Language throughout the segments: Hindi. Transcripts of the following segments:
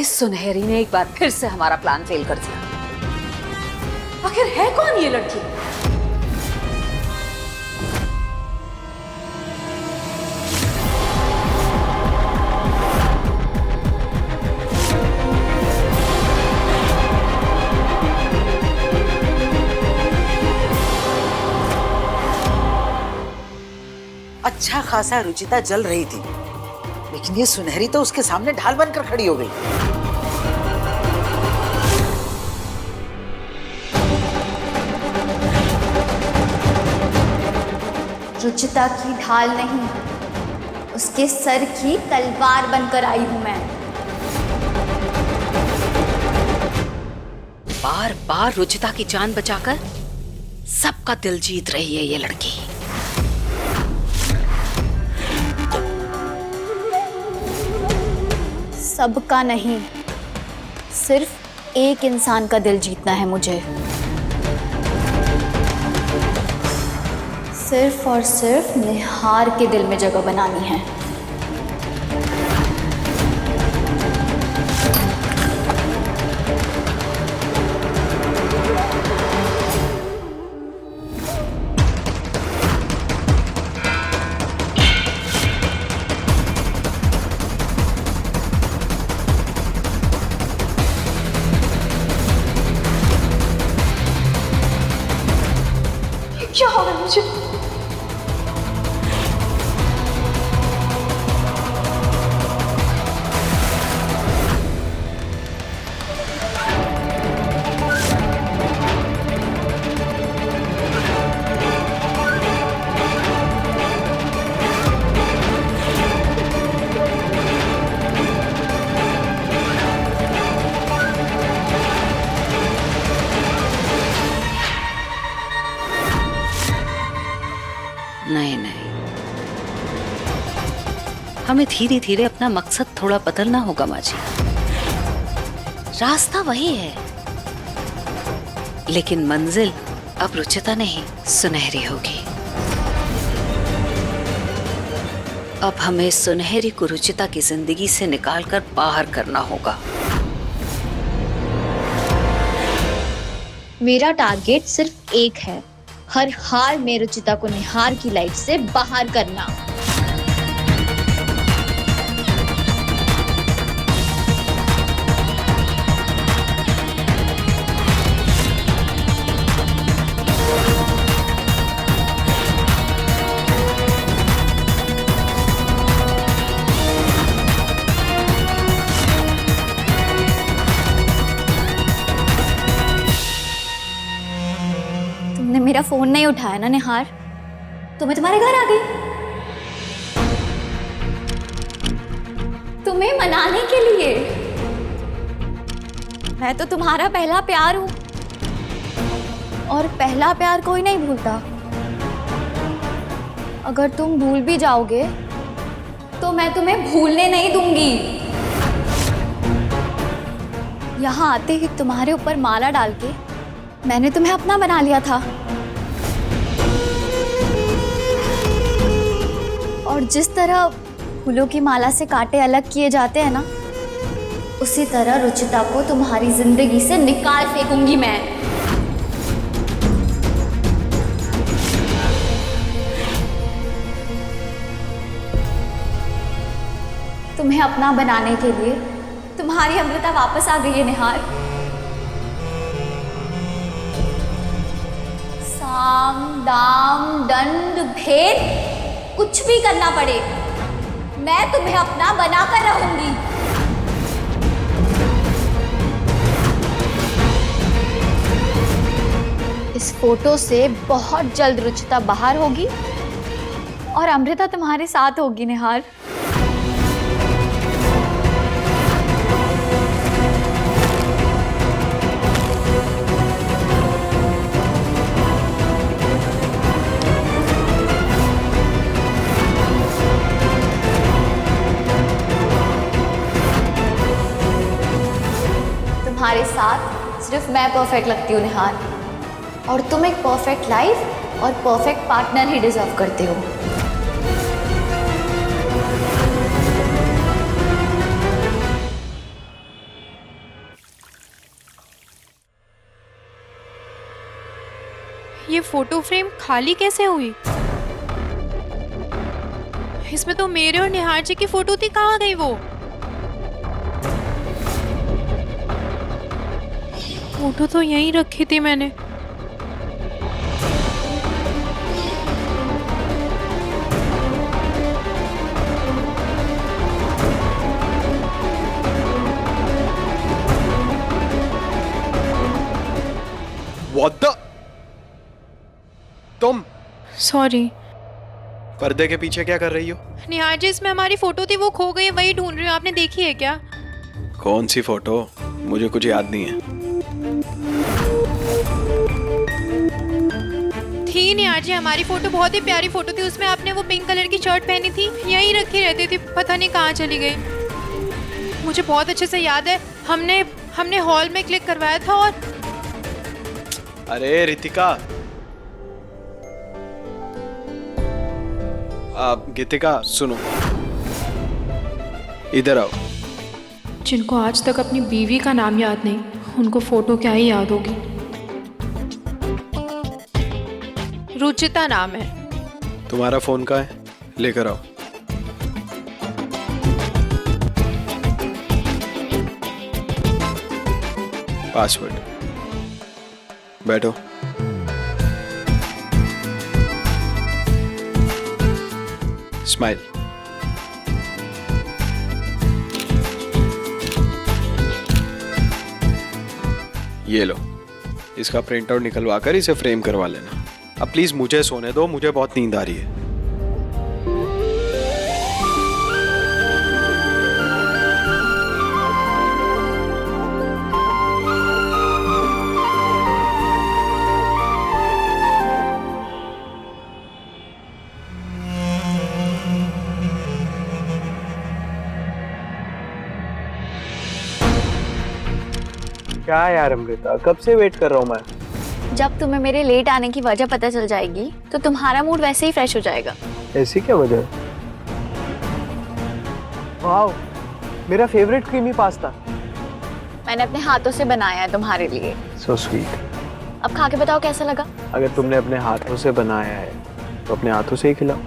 इस सुनहरी ने एक बार फिर से हमारा प्लान फेल कर दिया। आखिर है कौन ये लड़की? अच्छा खासा रुचिता जल रही थी, लेकिन ये सुनहरी तो उसके सामने ढाल बनकर खड़ी हो गई। रुचिता की ढाल नहीं, उसके सर की तलवार बनकर आई हूं मैं। बार बार रुचिता की जान बचाकर सबका दिल जीत रही है ये लड़की। सबका नहीं, सिर्फ एक इंसान का दिल जीतना है मुझे। सिर्फ और सिर्फ निहार के दिल में जगह बनानी है। क्या हो रहा है मुझे? नहीं नहीं, हमें धीरे धीरे अपना मकसद थोड़ा बदलना होगा माँ जी। रास्ता वही है, लेकिन मंजिल अब रुचिता नहीं सुनहरी होगी। अब हमें सुनहरी को रुचिता की जिंदगी से निकालकर बाहर करना होगा। मेरा टारगेट सिर्फ एक है, हर हाल में रुचिता को निहार की लाइफ से बाहर करना। तुमने मेरा फोन नहीं उठाया ना निहार, तो मैं तुम्हारे घर आ गई तुम्हें मनाने के लिए। मैं तो तुम्हारा पहला प्यार हूं, और पहला प्यार कोई नहीं भूलता। अगर तुम भूल भी जाओगे तो मैं तुम्हें भूलने नहीं दूंगी। यहाँ आते ही तुम्हारे ऊपर माला डाल के मैंने तुम्हें अपना बना लिया था, और जिस तरह फूलों की माला से कांटे अलग किए जाते हैं ना, उसी तरह रुचिता को तुम्हारी जिंदगी से निकाल फेंकूंगी मैं। तुम्हें अपना बनाने के लिए तुम्हारी अमृता वापस आ गई है निहार। साम दाम दंड भेद कुछ भी करना पड़े, मैं तुम्हें अपना बनाकर रहूंगी। इस फोटो से बहुत जल्द रुचिता बाहर होगी और अमृता तुम्हारे साथ होगी निहार। तुम्हारे साथ सिर्फ मैं परफेक्ट लगती हूँ निहार, और तुम एक परफेक्ट लाइफ और परफेक्ट पार्टनर ही डिजर्व करते हो। ये फोटो फ्रेम खाली कैसे हुई? इसमें तो मेरे और निहार जी की फोटो थी, कहाँ गई वो? फोटो तो यहीं रखी थी मैंने। What the? तुम सॉरी। पर्दे के पीछे क्या कर रही हो? निहार जी, इसमें हमारी फोटो थी, वो खो गई, वही ढूंढ रही हूँ। आपने देखी है क्या? कौन सी फोटो? मुझे कुछ याद नहीं है। थी निहार जी, हमारी फोटो बहुत ही प्यारी फोटो थी। उसमें आपने वो पिंक कलर की शर्ट पहनी थी, यहीं रखी रहती थी, पता नहीं कहाँ चली गई। मुझे बहुत अच्छे से याद है, हमने हॉल में क्लिक करवाया था। और अरे रितिका, गीतिका सुनो, इधर आओ। जिनको आज तक अपनी बीवी का नाम याद नहीं, उनको फोटो क्या ही याद होगी। रुचिता नाम है। तुम्हारा फोन कहाँ है? लेकर आओ। पासवर्ड। बैठो। स्माइल। ये लो, इसका प्रिंट आउट निकलवा कर इसे फ्रेम करवा लेना। अब प्लीज मुझे सोने दो, मुझे बहुत नींद आ रही है। क्या यार अमृता, कब से वेट कर रहा हूँ मैं। जब तुम्हें मेरे लेट आने की वजह पता चल जाएगी तो तुम्हारा मूड वैसे ही फ्रेश हो जाएगा। ऐसी क्या वजह है? वाओ, मेरा फेवरेट क्रीमी पास्ता। मैंने अपने हाथों से बनाया है तुम्हारे लिए। So sweet. अब खा के बताओ कैसा लगा। अगर तुमने अपने हाथों से बनाया है तो अपने हाथों से ही खिलाओ।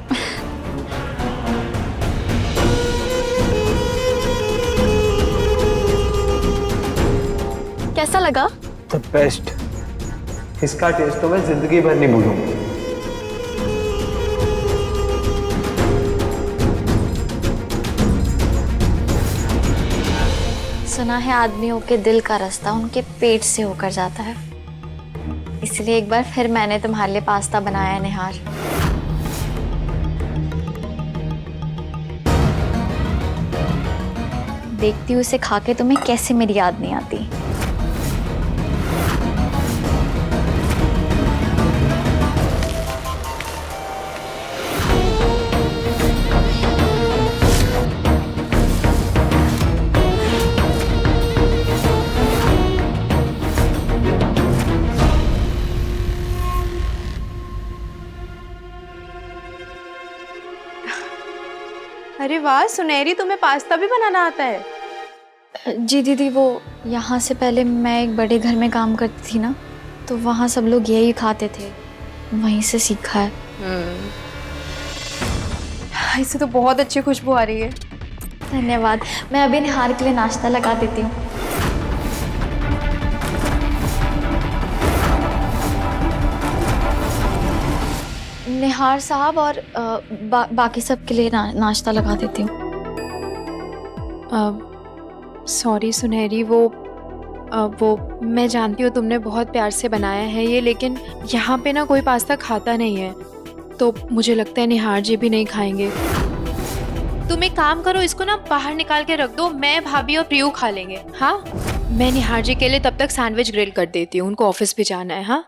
कैसा लगा? The best. इसका टेस्ट तो मैं जिंदगी भर नहीं भूलूंगा। सुना है आदमियों के दिल का रास्ता उनके पेट से होकर जाता है, इसलिए एक बार फिर मैंने तुम्हारे लिए पास्ता बनाया है निहार। देखती हूँ उसे खा के तुम्हें कैसे मेरी याद नहीं आती। अरे वाह सुनहरी, तुम्हें पास्ता भी बनाना आता है? जी दीदी, वो यहाँ से पहले मैं एक बड़े घर में काम करती थी ना, तो वहाँ सब लोग यही खाते थे, वहीं से सीखा है। इससे तो बहुत अच्छी खुशबू आ रही है। धन्यवाद। मैं अभी निहार के लिए नाश्ता लगा देती हूँ। निहार साहब और बाकी सब के लिए नाश्ता लगा देती हूँ। सॉरी सुनहरी, वो मैं जानती हूँ तुमने बहुत प्यार से बनाया है ये, लेकिन यहाँ पे ना कोई पास्ता खाता नहीं है, तो मुझे लगता है निहार जी भी नहीं खाएंगे। तुम एक काम करो, इसको ना बाहर निकाल के रख दो, मैं भाभी और प्रियू खा लेंगे। हाँ, मैं निहार जी के लिए तब तक सैंडविच ग्रिल कर देती हूँ, उनको ऑफिस भी जाना है। हाँ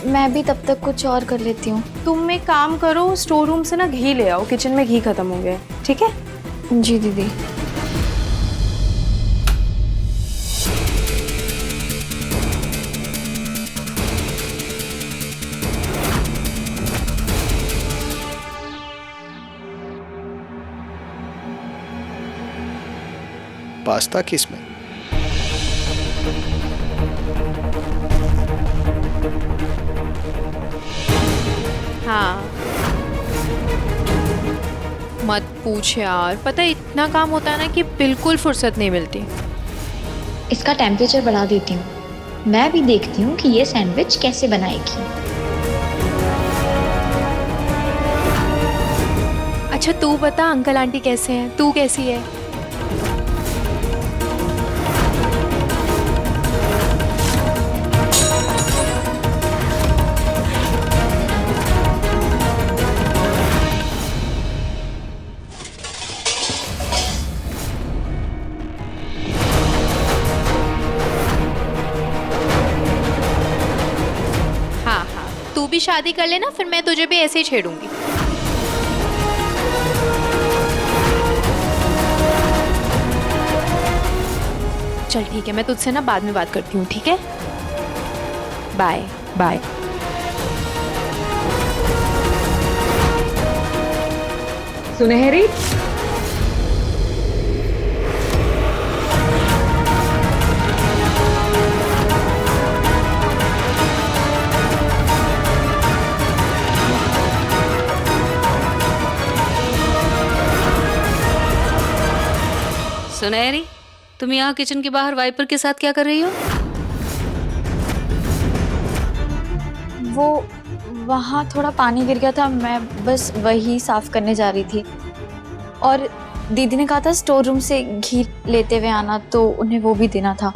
मैं भी तब तक कुछ और कर लेती हूँ। तुम एक काम करो, स्टोर रूम से ना घी ले आओ, किचन में घी खत्म हो गया है। ठीक है? जी दीदी। पास्ता किस में? हाँ, मत पूछ यार, पता है इतना काम होता है ना कि बिल्कुल फुर्सत नहीं मिलती। इसका टेम्परेचर बढ़ा देती हूँ, मैं भी देखती हूँ कि ये सैंडविच कैसे बनाएगी। अच्छा तू बता, अंकल आंटी कैसे हैं, तू कैसी है? हाँ हाँ, तू भी शादी कर लेना, फिर मैं तुझे भी ऐसे ही छेड़ूंगी। चल ठीक है, मैं तुझसे ना बाद में बात करती हूँ, ठीक है? Bye bye. सुनहरी, सुनहरी, तुम यहाँ किचन के बाहर वाइपर के साथ क्या कर रही हो? वो वहाँ थोड़ा पानी गिर गया था, मैं बस वही साफ करने जा रही थी। और दीदी ने कहा था स्टोर रूम से घी लेते हुए आना, तो उन्हें वो भी देना था।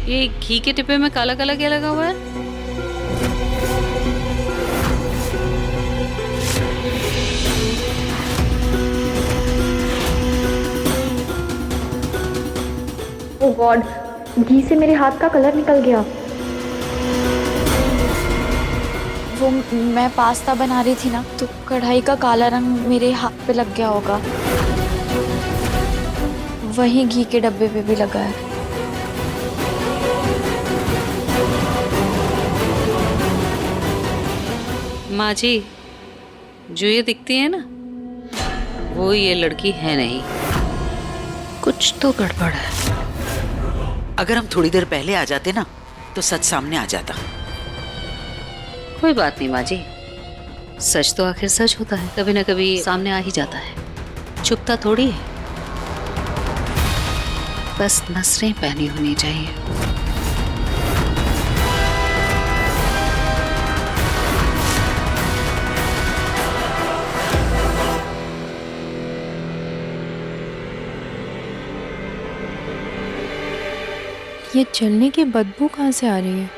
ये घी के डिब्बे में काला काला क्या लगा हुआ है? ओह गॉड, घी से मेरे हाथ का कलर निकल गया। वो मैं पास्ता बना रही थी ना, तो कढ़ाई का काला रंग मेरे हाथ पे लग गया होगा। वहीं घी के डब्बे पे भी लगा है। माँ जी, जो ये दिखती है ना, वो ये लड़की है नहीं। कुछ तो गड़बड़ है। अगर हम थोड़ी देर पहले आ जाते ना तो सच सामने आ जाता। कोई बात नहीं माँ जी, सच तो आखिर सच होता है, कभी ना कभी सामने आ ही जाता है, छुपता थोड़ी है। बस नसरें पहनी होनी चाहिए। ये जलने की बदबू कहाँ से आ रही है?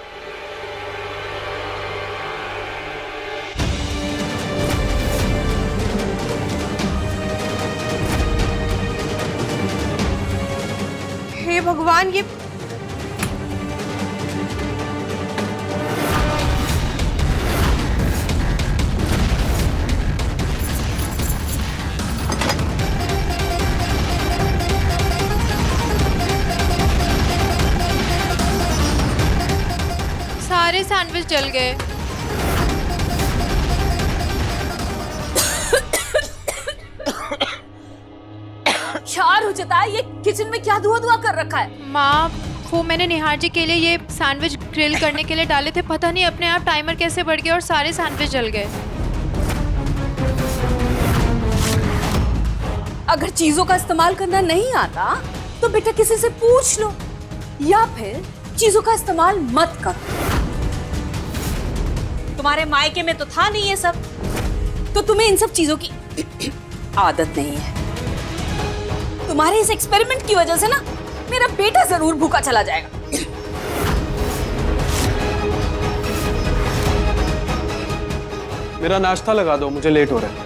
हे भगवान, ये सारे सैंडविच जल गए। क्या रुचिता, ये किचन में क्या धुआं धुआं कर रखा है? माँ, वो मैंने निहार जी के लिए ये सैंडविच ग्रिल करने के लिए डाले थे, पता नहीं अपने आप टाइमर कैसे बढ़ गया और सारे सैंडविच जल गए। अगर चीजों का इस्तेमाल करना नहीं आता तो बेटा किसी से पूछ लो, या फिर चीजों का इस्तेमाल मत करो। तुम्हारे मायके में तो था नहीं ये सब, तो तुम्हें इन सब चीजों की आदत नहीं है। तुम्हारे इस एक्सपेरिमेंट की वजह से ना मेरा बेटा जरूर भूखा चला जाएगा। मेरा नाश्ता लगा दो, मुझे लेट हो रहा है।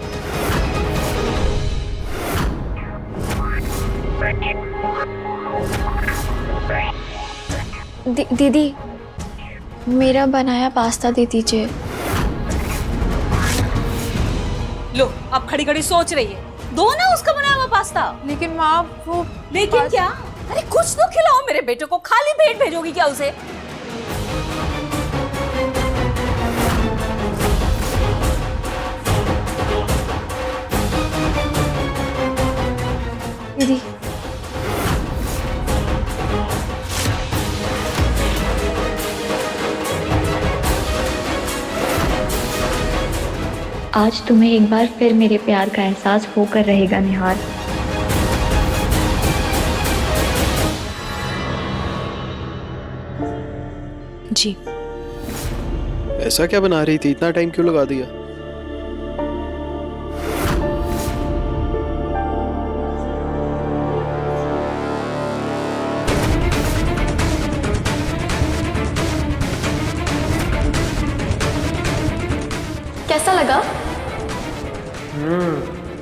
दीदी, मेरा बनाया पास्ता दे दीजिए। लो, अब खड़ी खड़ी सोच रही है, दो ना उसका बनाया हुआ पास्ता। लेकिन माँ वो लेकिन क्या? अरे कुछ तो खिलाओ मेरे बेटे को, खाली पेट भेजोगी क्या उसे? दीदी आज तुम्हें एक बार फिर मेरे प्यार का एहसास होकर रहेगा निहार। जी। ऐसा क्या बना रही थी, इतना टाइम क्यों लगा दिया? कैसा लगा?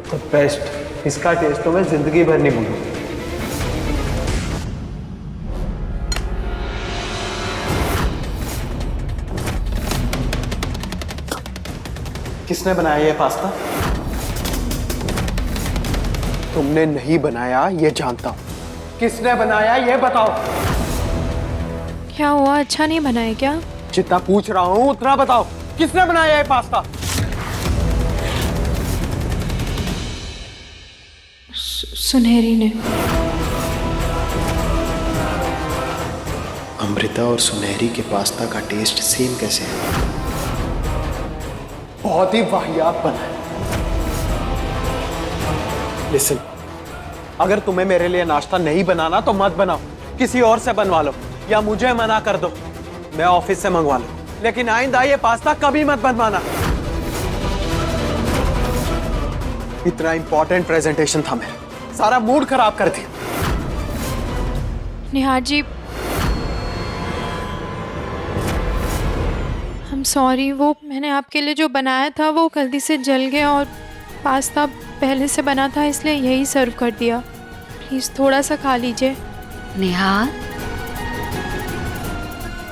The best. इसका टेस्ट तो मैं जिंदगी भर नहीं भूलूंगा। किसने बनाया ये पास्ता? तुमने नहीं बनाया ये जानता हूं। किसने बनाया ये बताओ। क्या हुआ, अच्छा नहीं बना है क्या? जितना पूछ रहा हूं उतना बताओ। किसने बनाया ये पास्ता? सुनहरी ने। अमृता और सुनहरी के पास्ता का टेस्ट सेम कैसे है? बहुत ही वाहियात बना है। लिसन, अगर तुम्हें मेरे लिए नाश्ता नहीं बनाना तो मत बनाओ, किसी और से बनवा लो या मुझे मना कर दो, मैं ऑफिस से मंगवा लूं। लेकिन आइंदा ये पास्ता कभी मत बनवाना। इतना इंपॉर्टेंट प्रेजेंटेशन था मेरा, सारा मूड खराब कर दिया। निहार जी, I'm सॉरी, वो मैंने आपके लिए जो बनाया था वो गलती से जल गया और पास्ता पहले से बना था, इसलिए यही सर्व कर दिया। प्लीज़ थोड़ा सा खा लीजिए। निहार,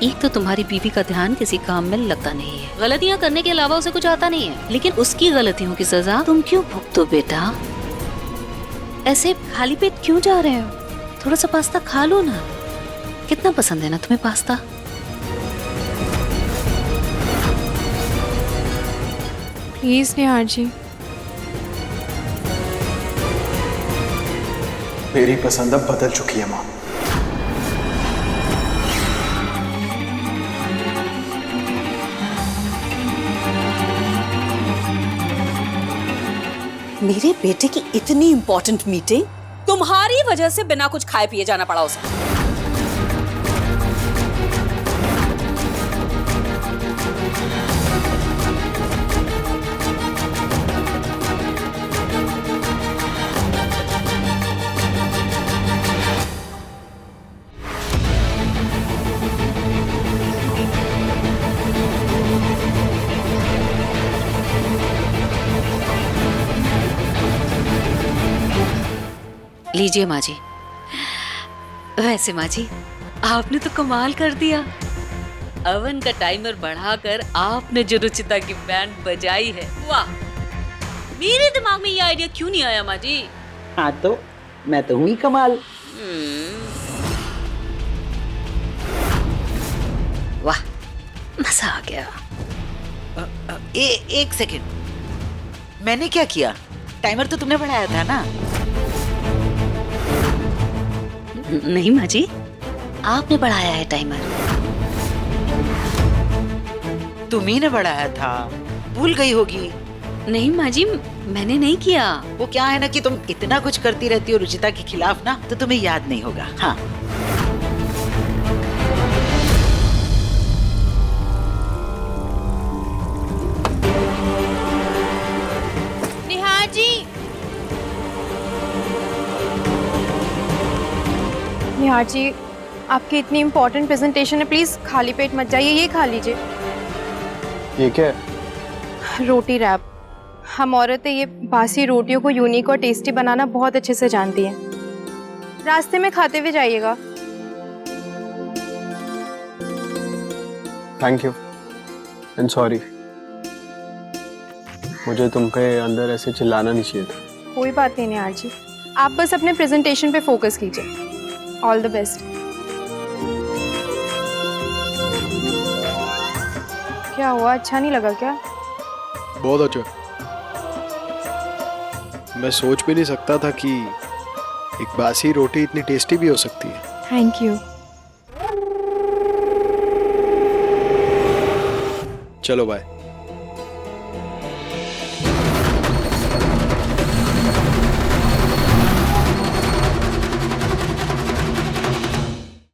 एक तो तुम्हारी बीवी का ध्यान किसी काम में लगता नहीं है, गलतियां करने के अलावा उसे कुछ आता नहीं है, लेकिन उसकी गलतियों की सजा तुम क्यों भुगतो बेटा? ऐसे खाली पेट क्यों जा रहे हो? थोड़ा सा पास्ता खा लो ना। कितना पसंद है ना तुम्हें पास्ता? प्लीज़ निहार जी। मेरी पसंद अब बदल चुकी है माँ। मेरे बेटे की इतनी इंपॉर्टेंट मीटिंग तुम्हारी वजह से बिना कुछ खाए पिए जाना पड़ा उसे। लीजिए माँ जी। वैसे माँ जी, आपने तो कमाल कर दिया। अवन का टाइमर बढ़ाकर आपने जो रुचिता की बैंड बजाई है, वाह! मेरे दिमाग में ये आइडिया क्यों नहीं आया माँ जी? हाँ तो मैं तो हुई कमाल। वाह, मजा आ गया। एक सेकंड, मैंने क्या किया? टाइमर तो तुमने बढ़ाया था ना? नहीं माँ जी, आपने बढ़ाया है टाइमर। तुम्ही ने बढ़ाया था, भूल गई होगी। नहीं माँ जी, मैंने नहीं किया। वो क्या है ना कि तुम इतना कुछ करती रहती हो रुचिता के खिलाफ ना, तो तुम्हें याद नहीं होगा। हाँ, निहार जी। निहार जी, आपकी इतनी इम्पोर्टेंट प्रेजेंटेशन है, प्लीज़ खाली पेट मत जाइए, ये खा लीजिए। ये क्या है? रोटी रैप। हम औरतें ये बासी रोटियों को यूनिक और टेस्टी बनाना बहुत अच्छे से जानती हैं। रास्ते में खाते हुए जाइएगा। Thank you and sorry. मुझे तुम पे अंदर ऐसे चिल्लाना नहीं चाहिए था। कोई बात नहीं निहार जी, आप बस अपने प्रेजेंटेशन पे फोकस कीजिए। All the best. क्या हुआ, अच्छा नहीं लगा क्या? बहुत अच्छा। मैं सोच भी नहीं सकता था कि एक बासी रोटी इतनी टेस्टी भी हो सकती है। Thank you. चलो बाय।